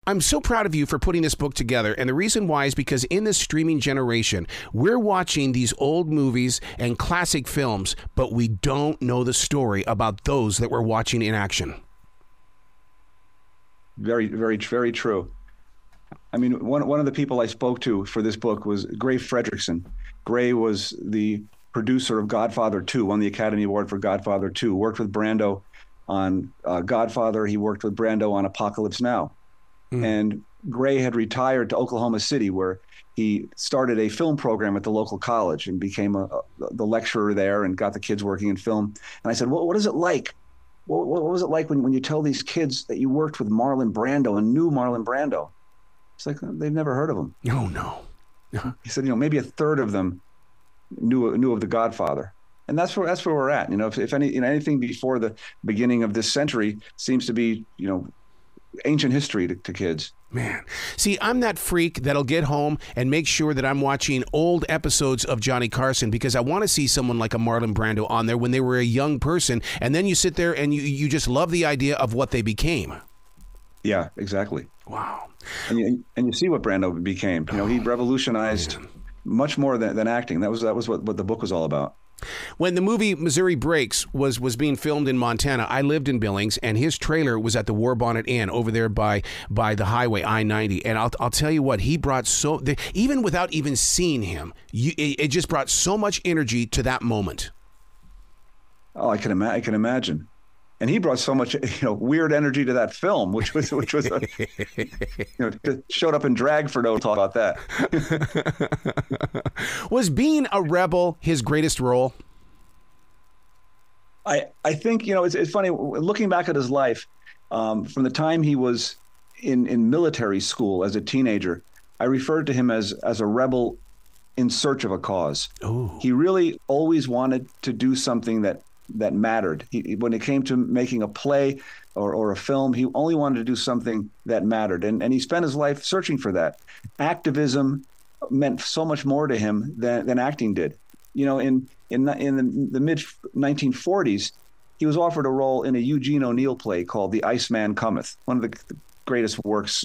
I'm so proud of you for putting this book together. And the reason why is because in this streaming generation, we're watching these old movies and classic films, but we don't know the story about those that we're watching in action. Very, very, very true. I mean, one of the people I spoke to for this book was Gray Fredrickson. Gray was the producer of Godfather 2, won the Academy Award for Godfather 2, worked with Brando on Godfather. He worked with Brando on Apocalypse Now. And Gray had retired to Oklahoma City, where he started a film program at the local college and became the lecturer there and got the kids working in film. And I said, what is it like? What was it like when you tell these kids that you worked with Marlon Brando and knew Marlon Brando? It's like they've never heard of him. Oh, no. He said, maybe a third of them knew of The Godfather. And that's where we're at. If anything before the beginning of this century seems to be, ancient history to kids. Man. See, I'm that freak that'll get home and make sure that I'm watching old episodes of Johnny Carson because I want to see someone like a Marlon Brando on there when they were a young person. And then you sit there and you just love the idea of what they became. Yeah, exactly. Wow. And you see what Brando became. He revolutionized much more than acting. That was what the book was all about. When the movie Missouri Breaks was being filmed in Montana, I lived in Billings, and his trailer was at the War Bonnet Inn over there by the highway I-90. And I'll tell you what, he brought even without even seeing him, it just brought so much energy to that moment. Oh, I can imagine. And he brought so much, weird energy to that film, which was showed up in drag for no talk about that. Was being a rebel his greatest role? I think, it's funny, looking back at his life, from the time he was in military school as a teenager, I referred to him as a rebel in search of a cause. Ooh. He really always wanted to do something that mattered. When it came to making a play or a film, he only wanted to do something that mattered. And he spent his life searching for that. Activism meant so much more to him than acting did. In the mid 1940s, he was offered a role in a Eugene O'Neill play called The Iceman Cometh, one of the greatest works,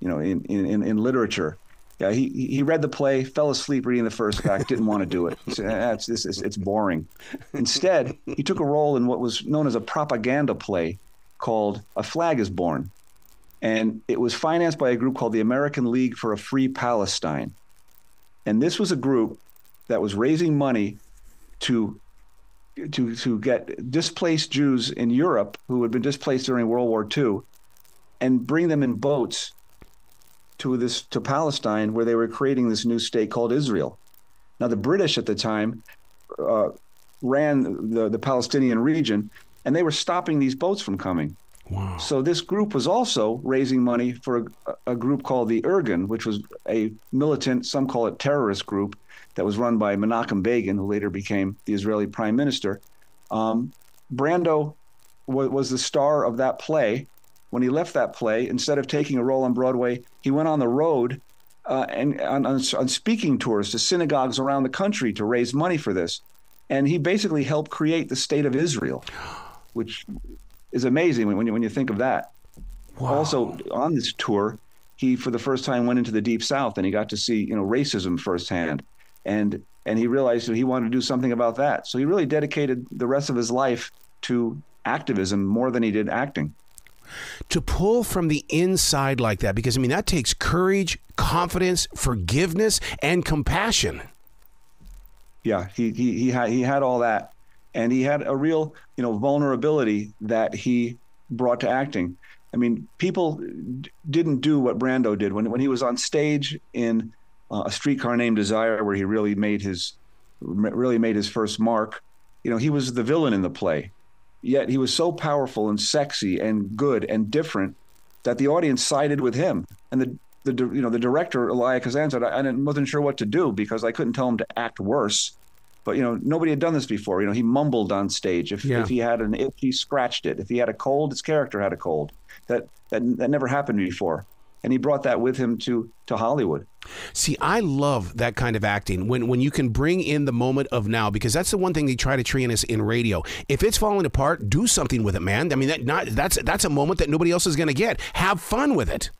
in literature. Yeah, he read the play, fell asleep reading the first act, didn't want to do it. He said, it's boring. Instead, he took a role in what was known as a propaganda play called A Flag is Born. And it was financed by a group called the American League for a Free Palestine. And this was a group that was raising money to get displaced Jews in Europe who had been displaced during World War II and bring them in boats to Palestine, where they were creating this new state called Israel. Now, the British at the time ran the Palestinian region, and they were stopping these boats from coming. Wow. So this group was also raising money for a group called the Irgun, which was a militant, some call it terrorist group, that was run by Menachem Begin, who later became the Israeli prime minister. Brando was the star of that play. When he left that play, instead of taking a role on Broadway, he went on the road and on speaking tours to synagogues around the country to raise money for this. And he basically helped create the state of Israel, which is amazing when you think of that. Wow. Also, on this tour, he, for the first time, went into the Deep South, and he got to see, racism firsthand. And he realized that he wanted to do something about that. So he really dedicated the rest of his life to activism more than he did acting. To pull from the inside like that, because that takes courage, confidence, forgiveness, and compassion. Yeah, he had all that, and he had a real vulnerability that he brought to acting. People didn't do what Brando did when he was on stage in A Streetcar Named Desire, where he really made his first mark. He was the villain in the play. Yet he was so powerful and sexy and good and different that the audience sided with him. And the director, Elia Kazan, said, I wasn't sure what to do because I couldn't tell him to act worse. But, nobody had done this before. He mumbled on stage. If he had an itch, he scratched it. If he had a cold, his character had a cold. That never happened before. And he brought that with him to Hollywood. See, I love that kind of acting when you can bring in the moment of now, because that's the one thing they try to train us in radio. If it's falling apart, do something with it, man. That's a moment that nobody else is going to get. Have fun with it.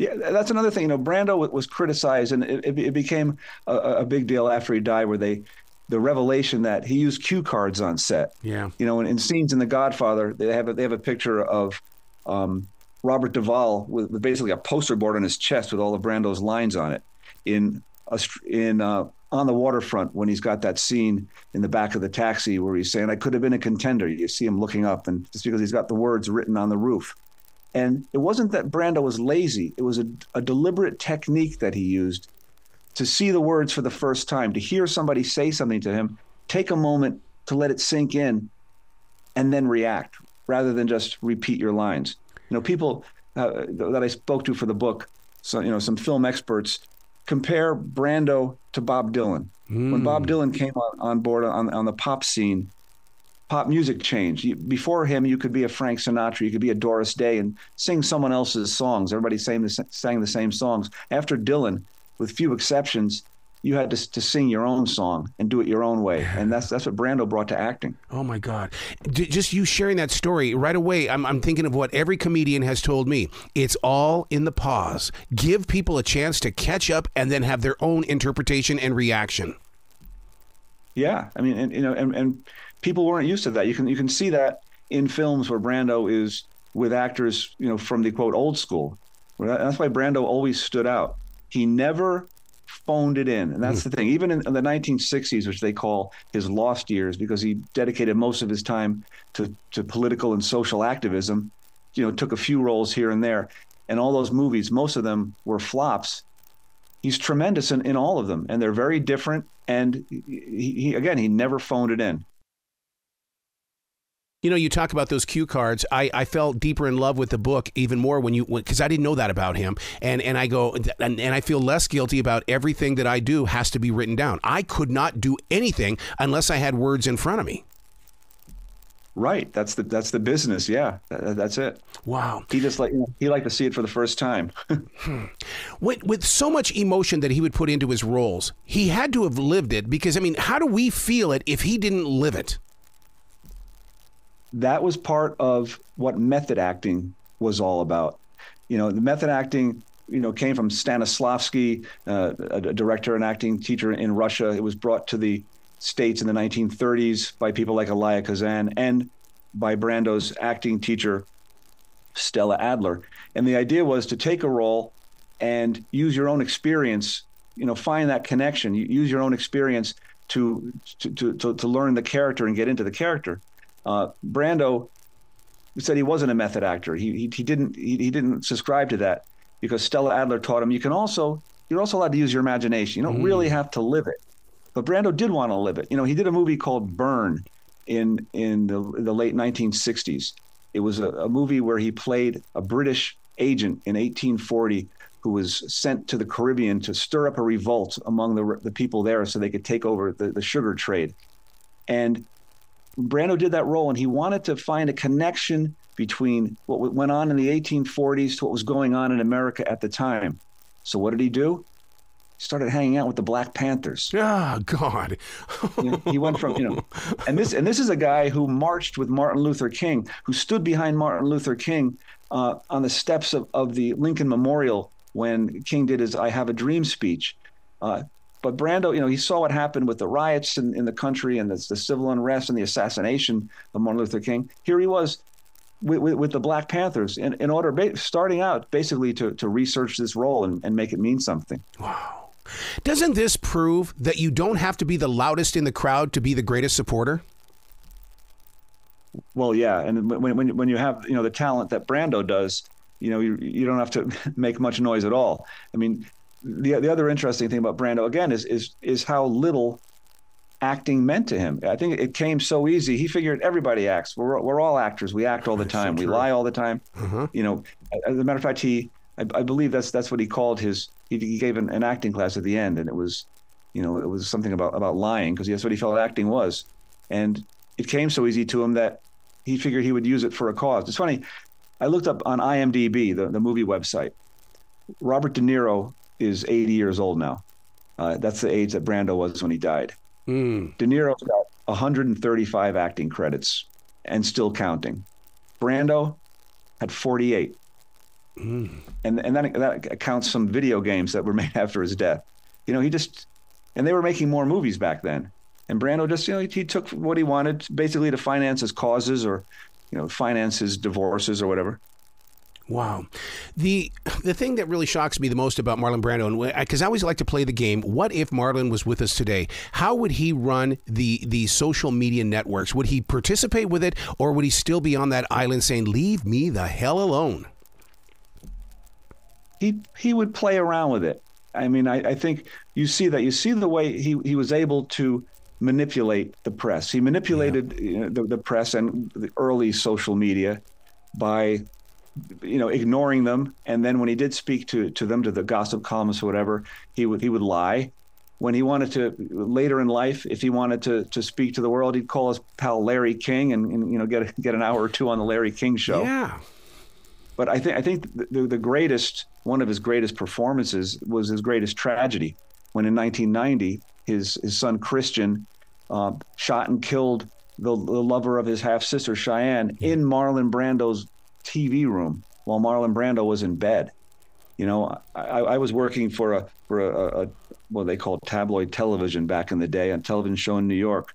Yeah, that's another thing. Brando was criticized, and it became a big deal after he died, where the revelation that he used cue cards on set. Yeah. In scenes in The Godfather, they have a picture of Robert Duvall with basically a poster board on his chest with all of Brando's lines on it. In On the Waterfront, when he's got that scene in the back of the taxi where he's saying, "I could have been a contender." You see him looking up, and just because he's got the words written on the roof. And it wasn't that Brando was lazy. It was a deliberate technique that he used to see the words for the first time, to hear somebody say something to him, take a moment to let it sink in, and then react rather than just repeat your lines. People that I spoke to for the book, so, some film experts, compare Brando to Bob Dylan. When Bob Dylan came on board on the pop scene, pop music changed. Before him, you could be a Frank Sinatra, you could be a Doris Day and sing someone else's songs. Everybody sang the same songs. After Dylan, with few exceptions, you had to sing your own song and do it your own way. And that's what Brando brought to acting. Oh, my God. Just you sharing that story right away, I'm thinking of what every comedian has told me. It's all in the pause. Give people a chance to catch up and then have their own interpretation and reaction. Yeah. I mean, and people weren't used to that. You can see that in films where Brando is with actors, from the quote old school. That's why Brando always stood out. He never phoned it in. And that's the thing. Even in the 1960s, which they call his lost years, because he dedicated most of his time to political and social activism, took a few roles here and there. And all those movies, most of them were flops. He's tremendous in all of them. And they're very different. And he never phoned it in. You talk about those cue cards. I fell deeper in love with the book even more because I didn't know that about him. And I go, and I feel less guilty about everything that I do has to be written down. I could not do anything unless I had words in front of me. Right. That's the business. Yeah. That's it. Wow. He just he liked to see it for the first time. With so much emotion that he would put into his roles, he had to have lived it, because, how do we feel it if he didn't live it? That was part of what method acting was all about. The method acting, came from Stanislavski, a director and acting teacher in Russia. It was brought to the States in the 1930s by people like Elia Kazan and by Brando's acting teacher, Stella Adler. And the idea was to take a role and use your own experience, find that connection, use your own experience to learn the character and get into the character. Brando said he wasn't a method actor. He didn't subscribe to that, because Stella Adler taught him you're also allowed to use your imagination. You don't really have to live it. But Brando did want to live it. He did a movie called Burn in the late 1960s. It was a movie where he played a British agent in 1840 who was sent to the Caribbean to stir up a revolt among the people there so they could take over the sugar trade. And Brando did that role, and he wanted to find a connection between what went on in the 1840s to what was going on in America at the time. So what did he do? He started hanging out with the Black Panthers. Oh, God. He went from, and this is a guy who marched with Martin Luther King, who stood behind Martin Luther King on the steps of the Lincoln Memorial when King did his I Have a Dream speech. But Brando, he saw what happened with the riots in the country and the civil unrest and the assassination of Martin Luther King. Here he was with the Black Panthers in order, starting out basically to research this role and make it mean something. Wow. Doesn't this prove that you don't have to be the loudest in the crowd to be the greatest supporter? Well, yeah. And when you have, the talent that Brando does, you don't have to make much noise at all. The other interesting thing about Brando, again, is how little acting meant to him. I think it came so easy. He figured everybody acts. We're all actors. We act all the time. We lie all the time. As a matter of fact, I believe that's what he called his. He gave an acting class at the end, and it was something about lying, because that's what he felt acting was. And it came so easy to him that he figured he would use it for a cause. It's funny. I looked up on IMDb, the movie website. Robert De Niro is 80 years old now. That's the age that Brando was when he died. De Niro's got 135 acting credits and still counting. Brando had 48. and that accounts some video games that were made after his death. And they were making more movies back then. And Brando just, he took what he wanted basically to finance his causes or, finance his divorces or whatever. Wow. The thing that really shocks me the most about Marlon Brando, and because I always like to play the game, what if Marlon was with us today? How would he run the social media networks? Would he participate with it, or would he still be on that island saying, leave me the hell alone? He would play around with it. I mean, I think you see the way he was able to manipulate the press. He manipulated the press and the early social media by ignoring them, and then when he did speak to them, to the gossip columnists or whatever, he would lie. When he wanted to later in life, if he wanted to speak to the world, he'd call his pal Larry King and get an hour or two on the Larry King show. Yeah. But I think the greatest, one of his greatest performances was his greatest tragedy, when in 1990 his son Christian shot and killed the lover of his half sister Cheyenne in Marlon Brando's TV room while Marlon Brando was in bed. I was working for a what they called tabloid television back in the day, a television show in New York.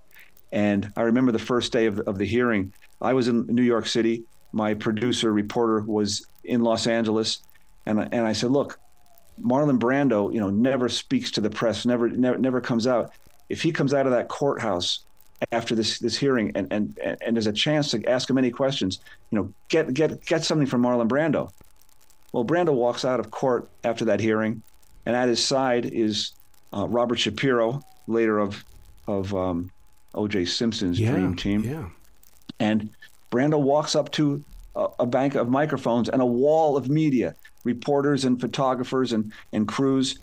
And I remember the first day of the hearing, I was in New York City. My producer reporter was in Los Angeles. And I said, look, Marlon Brando, never speaks to the press, never comes out. If he comes out of that courthouse after this hearing and there's a chance to ask him any questions, get something from Marlon Brando. Well, Brando walks out of court after that hearing, and at his side is Robert Shapiro, later of O.J. Simpson's Dream Team. Yeah. And Brando walks up to a bank of microphones and a wall of media, reporters and photographers and crews.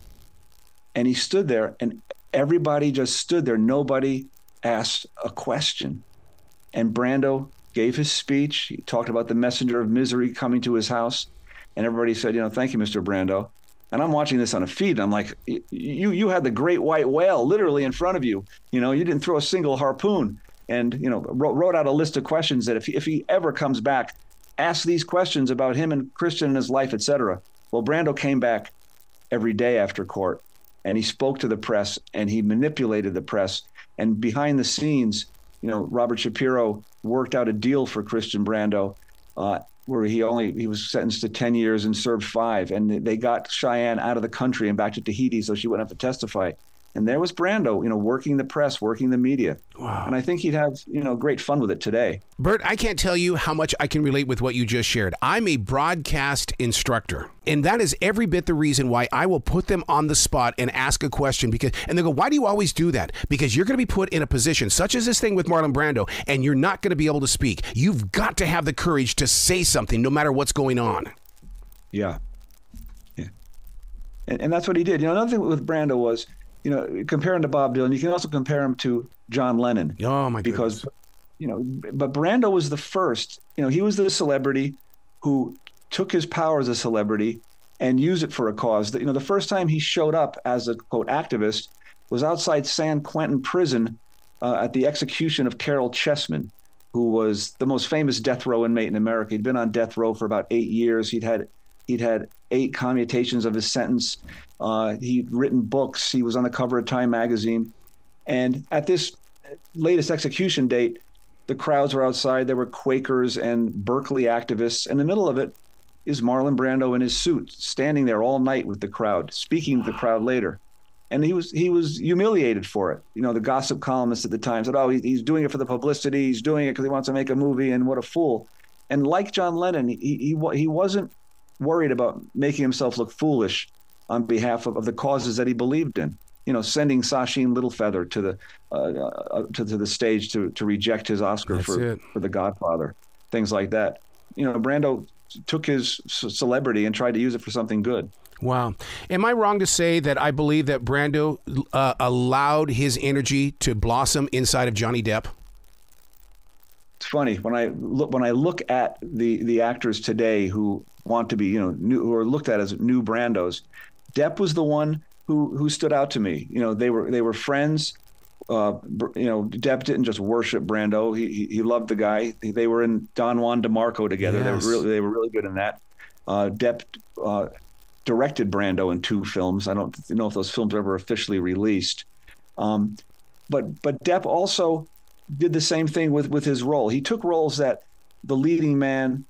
And he stood there, and everybody just stood there. Nobody asked a question. And Brando gave his speech. He talked about the messenger of misery coming to his house. And everybody said, thank you, Mr. Brando. And I'm watching this on a feed, and I'm like, you had the great white whale literally in front of you. You didn't throw a single harpoon. And, wrote out a list of questions that if he ever comes back, ask these questions about him and Christian and his life, etc. Well, Brando came back every day after court, and he spoke to the press, and he manipulated the press. And behind the scenes, Robert Shapiro worked out a deal for Christian Brando where he was sentenced to 10 years and served 5. And they got Cheyenne out of the country and back to Tahiti so she wouldn't have to testify. And there was Brando, working the press, working the media. Wow. And I think he'd have, great fun with it today. Burt, I can't tell you how much I can relate with what you just shared. I'm a broadcast instructor, and that is every bit the reason why I will put them on the spot and ask a question and they go, why do you always do that? Because you're going to be put in a position such as this thing with Marlon Brando, and you're not going to be able to speak. You've got to have the courage to say something no matter what's going on. Yeah. And that's what he did. Another thing with Brando was, compare him to Bob Dylan, you can also compare him to John Lennon. Oh, my goodness. Because, but Brando was the first. He was the celebrity who took his power as a celebrity and used it for a cause. The first time he showed up as a, quote, activist was outside San Quentin prison at the execution of Carol Chessman, who was the most famous death row inmate in America. He'd been on death row for about 8 years. He'd had 8 commutations of his sentence. He'd written books. He was on the cover of Time magazine. And at this latest execution date, the crowds were outside. There were Quakers and Berkeley activists. In the middle of it is Marlon Brando in his suit, standing there all night with the crowd, speaking to the crowd later. And he was humiliated for it. The gossip columnists at the time said, oh, he's doing it for the publicity. He's doing it because he wants to make a movie, and what a fool. And like John Lennon, he wasn't worried about making himself look foolish on behalf of the causes that he believed in. Sending Sacheen Littlefeather to the stage to reject his Oscar for The Godfather, things like that. Brando took his celebrity and tried to use it for something good. Wow. Am I wrong to say that I believe that Brando allowed his energy to blossom inside of Johnny Depp? It's funny when I look at the actors today who want to be new, who are looked at as new Brandos. Depp was the one who stood out to me. They were friends. Depp didn't just worship Brando. He loved the guy. They were in Don Juan DeMarco together. Yes. They were really good in that. Depp directed Brando in 2 films. I don't know if those films were ever officially released. But Depp also did the same thing with his role. He took roles that the leading man,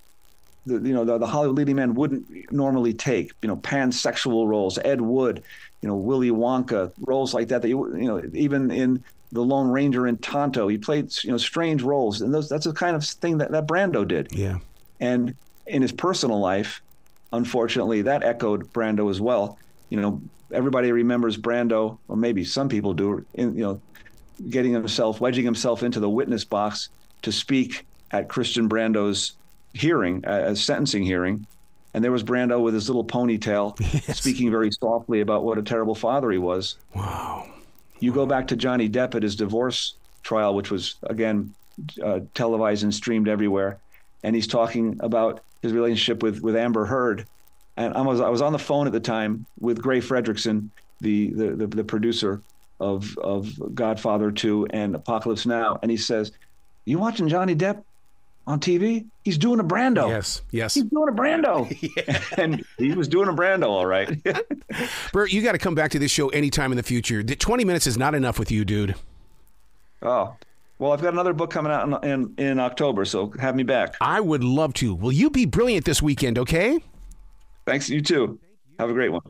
the Hollywood leading man wouldn't normally take. Pansexual roles, Ed Wood, Willy Wonka, roles like that. Even in The Lone Ranger and Tonto, he played strange roles, and that's the kind of thing that Brando did. Yeah. And in his personal life, unfortunately, that echoed Brando as well. Everybody remembers Brando, or maybe some people do, wedging himself into the witness box to speak at Christian Brando's hearing, a sentencing hearing. And there was Brando with his little ponytail, yes, speaking very softly about what a terrible father he was. Wow. You go back to Johnny Depp at his divorce trial, which was, again, televised and streamed everywhere. And he's talking about his relationship with Amber Heard. And I was on the phone at the time with Gray Fredrickson, the producer of Godfather 2 and Apocalypse Now. And he says, "You watching Johnny Depp on TV? He's doing a Brando." Yes. He's doing a Brando. Yeah. And he was doing a Brando, all right. Burt, you got to come back to this show anytime in the future. 20 minutes is not enough with you, dude. Oh, well, I've got another book coming out in October, so have me back. I would love to. Will you be brilliant this weekend, okay? Thanks, you too. Have a great one.